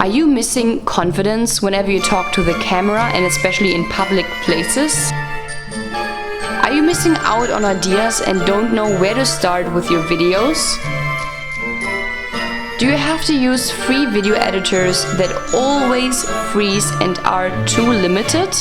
Are you missing confidence whenever you talk to the camera and especially in public places? Are you missing out on ideas and don't know where to start with your videos? Do you have to use free video editors that always freeze and are too limited?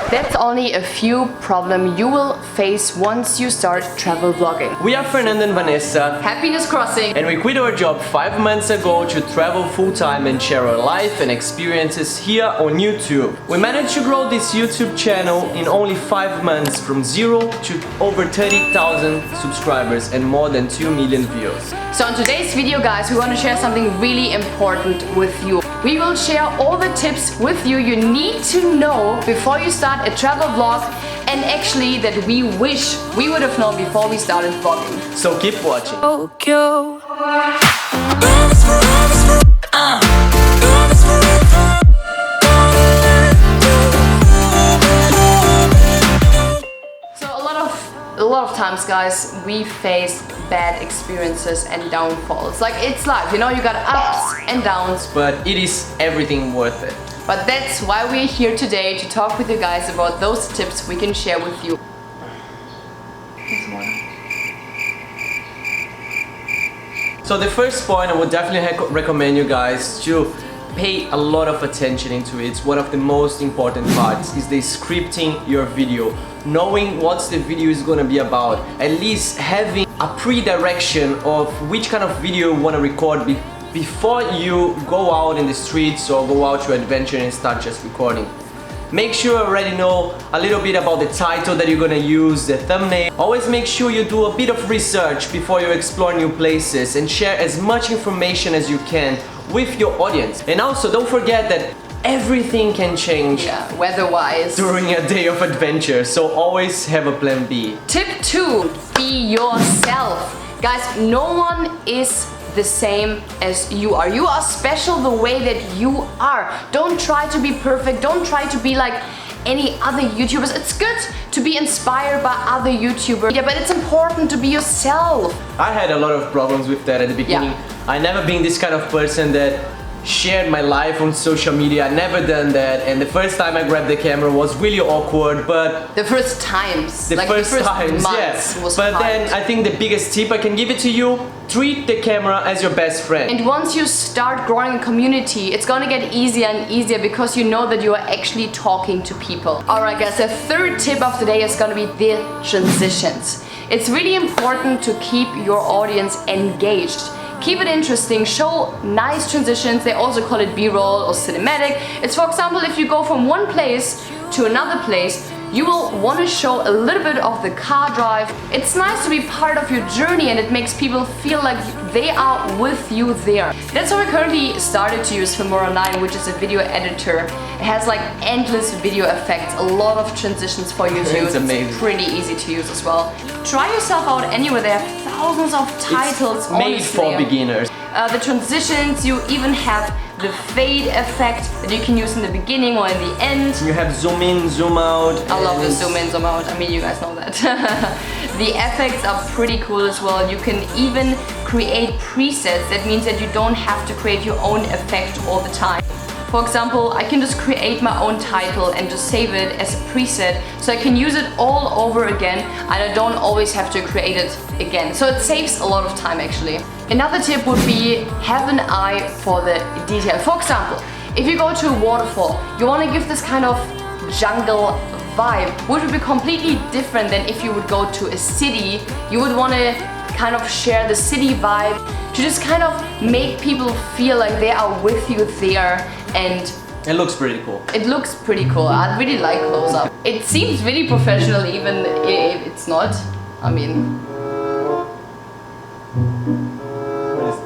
That's only a few problems you will face once you start travel vlogging. We are Fernando and Vanessa. Happiness Crossing. And we quit our job 5 months ago to travel full-time and share our life and experiences here on YouTube. We managed to grow this YouTube channel in only 5 months from 0 to over 30,000 subscribers and more than 2 million views. So in today's video, guys, we want to share something really important with you. We will share all the tips with you need to know before you start a travel vlog, and actually that we wish we would have known before we started vlogging. So keep watching. So a lot of times, guys, we face bad experiences and downfalls. Like, it's life, you know, you got ups and downs. But it is everything worth it. But that's why we're here today, to talk with you guys about those tips we can share with you. So the first point, I would definitely recommend you guys to pay a lot of attention into it. It's one of the most important parts, is the scripting your video. Knowing what the video is gonna be about. At least having a pre-direction of which kind of video you wanna record before you go out in the streets or go out to adventure and start just recording. Make sure you already know a little bit about the title that you're gonna use, the thumbnail. Always make sure you do a bit of research before you explore new places and share as much information as you can with your audience. And also don't forget that everything can change weather-wise during a day of adventure, so always have a plan B. Tip 2, be yourself. Guys, no one is the same as you are. You are special the way that you are. Don't try to be perfect. Don't try to be like any other YouTubers. It's good to be inspired by other YouTubers, but it's important to be yourself. I had a lot of problems with that at the beginning. I never been this kind of person that shared my life on social media. I never done that, and the first time I grabbed the camera was really awkward, but the first times, the first times, was but hard. Then I think the biggest tip I can give it to you: treat the camera as your best friend. And once you start growing a community, it's gonna get easier and easier because you know that you are actually talking to people. Alright guys, the third tip of the day is gonna be the transitions. It's really important to keep your audience engaged. Keep it interesting, show nice transitions. They also call it B-roll or cinematic. It's, for example, if you go from one place to another place, you will want to show a little bit of the car drive. It's nice to be part of your journey, and it makes people feel like they are with you there. That's why we currently started to use Filmora 9, which is a video editor. It has like endless video effects, a lot of transitions for you to use. It's amazing. It's pretty easy to use as well. Try yourself out anywhere. They have thousands of titles. It's made for beginners. The transitions, you even have the fade effect that you can use in the beginning or in the end. You have zoom in, zoom out. I love the zoom in, zoom out. I mean, you guys know that. The effects are pretty cool as well. You can even create presets. That means that you don't have to create your own effect all the time. For example, I can just create my own title and just save it as a preset, so I can use it all over again and I don't always have to create it again. So it saves a lot of time actually. Another tip would be have an eye for the detail. For example, if you go to a waterfall, you want to give this kind of jungle vibe, which would be completely different than if you would go to a city. You would want to kind of share the city vibe to just kind of make people feel like they are with you there, and it looks pretty cool. It looks pretty cool. I really like close up. It seems really professional even if it's not. I mean,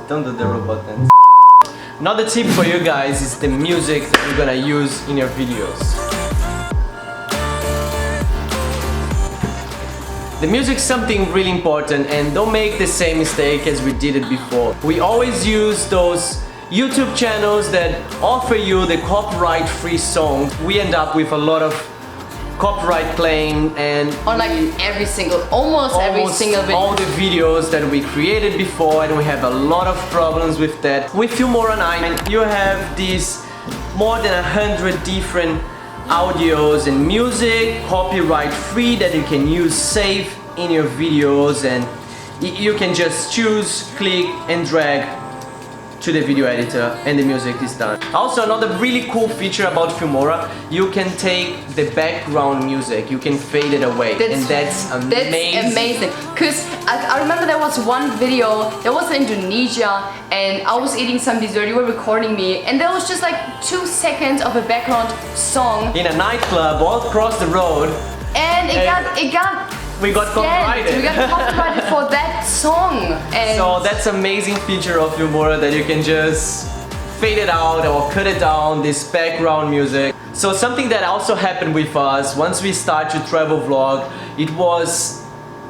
don't do the robot dance. Another tip for you guys is the music that you're gonna use in your videos. The music's something really important, and don't make the same mistake as we did it before. We always use those YouTube channels that offer you the copyright-free songs. We end up with a lot of copyright claim and On like almost every single video. all the videos that we created before, and we have a lot of problems with that. With Filmora 9, you have these more than 100 different audios and music, copyright free, that you can use safe in your videos, and you can just choose, click and drag to the video editor and the music is done. Also, another really cool feature about Filmora, you can take the background music, you can fade it away, and that's amazing. That's amazing, because I remember there was one video, that was in Indonesia, and I was eating some dessert, you were recording me, and there was just like 2 seconds of a background song. In a nightclub all across the road. And we got copyrighted. We got copyrighted for that song. And so that's amazing feature of Filmora, that you can just fade it out or cut it down, this background music. So something that also happened with us once we start to travel vlog,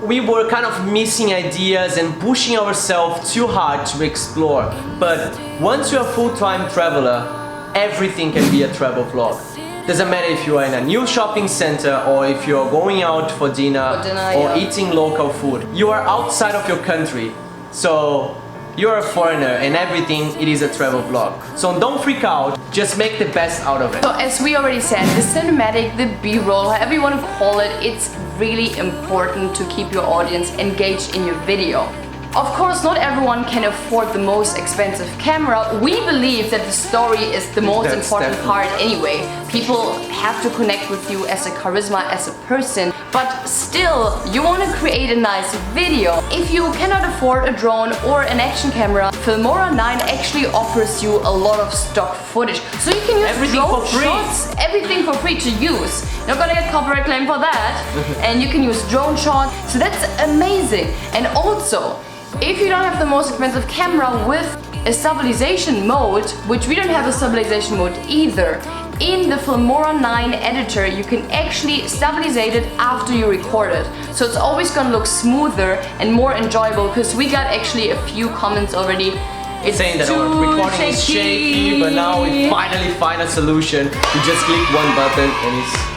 we were kind of missing ideas and pushing ourselves too hard to explore. But once you're a full-time traveler, everything can be a travel vlog. Doesn't matter if you are in a new shopping center or if you're going out for dinner or eating local food. You are outside of your country, so you're a foreigner, and everything, it is a travel vlog. So don't freak out, just make the best out of it. So as we already said, the cinematic, the B-roll, however you want to call it, it's really important to keep your audience engaged in your video. Of course, not everyone can afford the most expensive camera. We believe that the story is the most important part anyway. People have to connect with you as a charisma, as a person, but still, you want to create a nice video. If you cannot afford a drone or an action camera, Filmora 9 actually offers you a lot of stock footage. So you can use everything drone for free. shots, everything for free to use. You're not gonna get copyright claim for that. And you can use drone shots, so that's amazing. And also, if you don't have the most expensive camera with a stabilization mode, which we don't have a stabilization mode either, in the Filmora 9 editor you can actually stabilize it after you record it. So it's always gonna look smoother and more enjoyable, because we got actually a few comments already. It's saying that our recording is shaky, but now we finally find a solution. You just click one button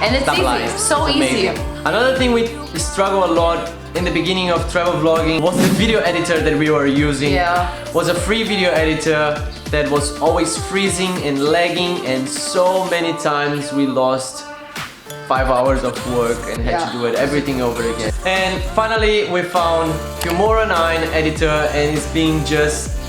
and it's stabilized. Easy, so easy. Another thing we struggle a lot in the beginning of travel vlogging was the video editor that we were using. Was a free video editor that was always freezing and lagging, and so many times we lost 5 hours of work and had to do everything over again. And finally we found Filmora 9 editor, and it's been just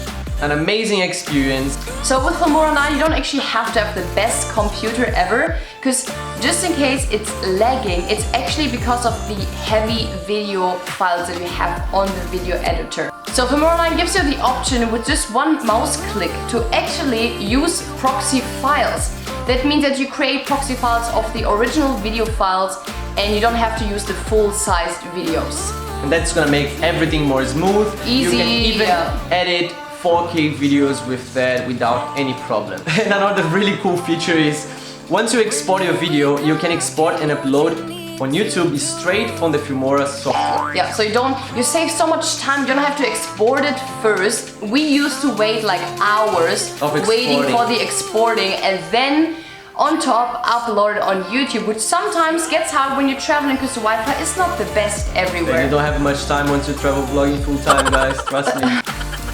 an amazing experience. So with Filmora 9 you don't actually have to have the best computer ever, because just in case it's lagging, it's actually because of the heavy video files that you have on the video editor. So Filmora 9 gives you the option with just one mouse click to actually use proxy files. That means that you create proxy files of the original video files, and you don't have to use the full-sized videos. And that's gonna make everything more smooth. Easy. You can even edit 4K videos with that without any problem. And another really cool feature is, once you export your video, you can export and upload on YouTube straight from the Filmora software. Yeah, so you save so much time, you don't have to export it first. We used to wait like hours waiting for the exporting, and then on top upload it on YouTube, which sometimes gets hard when you're traveling because the Wi-Fi is not the best everywhere. And you don't have much time once you travel vlogging full time, guys, trust me.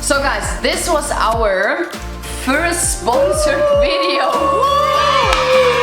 So guys, this was our first sponsored video.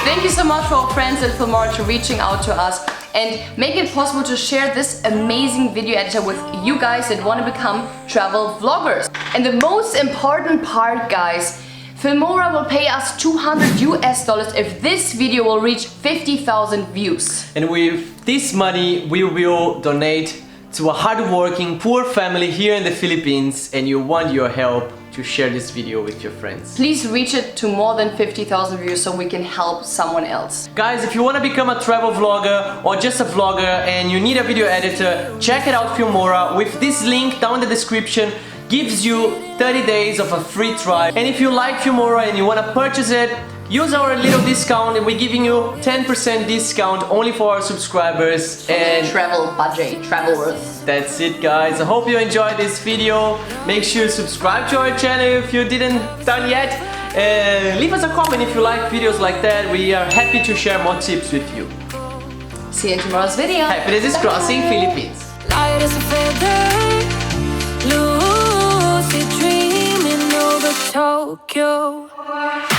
Thank you so much for our friends at Filmora for reaching out to us and making it possible to share this amazing video editor with you guys that want to become travel vloggers. And the most important part, guys, Filmora will pay us $200 if this video will reach 50,000 views. And with this money, we will donate to a hardworking poor family here in the Philippines, and you want your help to share this video with your friends. Please reach it to more than 50,000 views so we can help someone else. Guys, if you want to become a travel vlogger or just a vlogger and you need a video editor, check it out, Filmora. With this link down in the description, gives you 30 days of a free trial. And if you like Filmora and you want to purchase it, use our little discount, and we're giving you 10% discount only for our subscribers and travel budget, travelers. That's it, guys. I hope you enjoyed this video. Make sure you subscribe to our channel if you didn't done yet. Leave us a comment if you like videos like that. We are happy to share more tips with you. See you in tomorrow's video. Happiness is crossing Philippines. Light as a feather, lucid dreaming over Tokyo.